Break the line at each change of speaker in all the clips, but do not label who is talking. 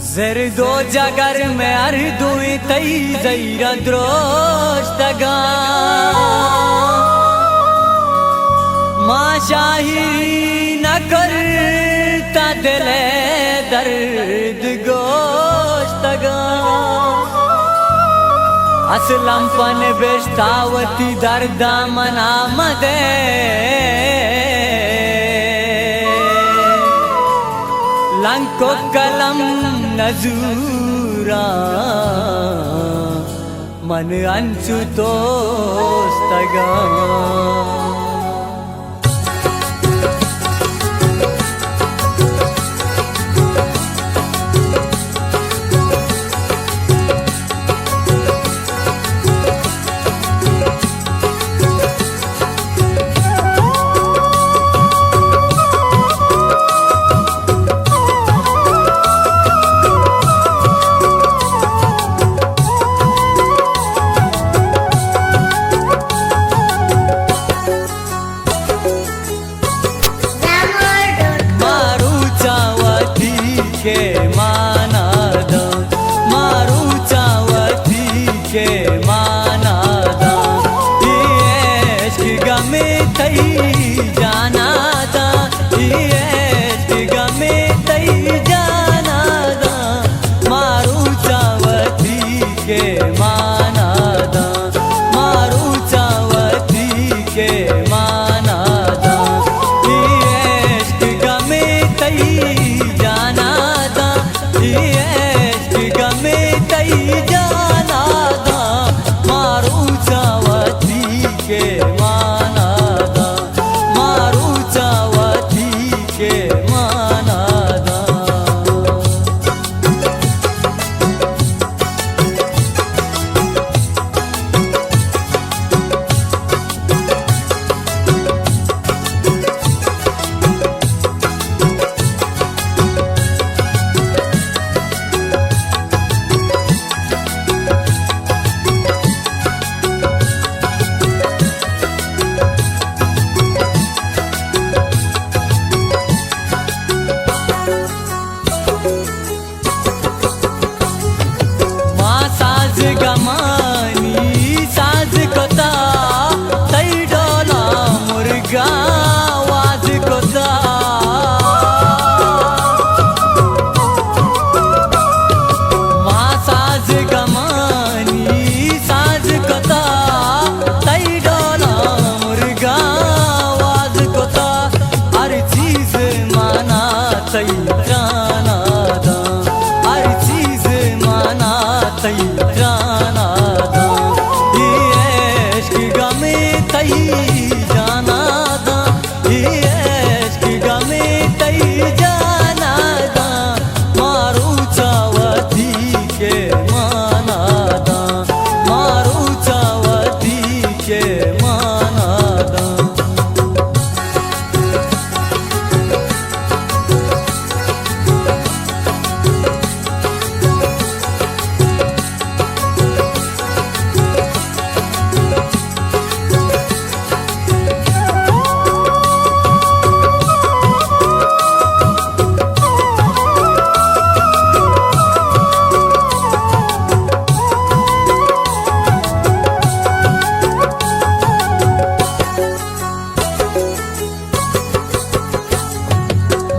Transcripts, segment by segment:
Zerdo jagar me ardui tai zaira drostaga ma shahiri na karta dile dard goshtaga aslam pan beshtawati darda manamade Lanko kalam nazura man anchu tostaga के मानाद मारू चावती के मानाद इश्क गमे तई जाना दा इश्क गमे तई जाना दा मारू चावती के मानाद मारू चावती के मानाद इश्क गमे तई जाना इश्क गमे तई जाना दा मारू चावती के माना दा मारू चावती के माना दा गमानी साज कोता तई डोला मुर्गा आवाज कोता माँ साज गमानी साज कोता तई डोला मुर्गा आवाज कोता हर चीज माना तई जाना दा हर चीज माना तई जाना दा इश्क गमे तई जाना दा इश्क गमे तई जाना दा मारू चावती के माना दा मारू चावती के माना दा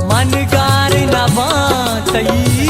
मनगार नवा तई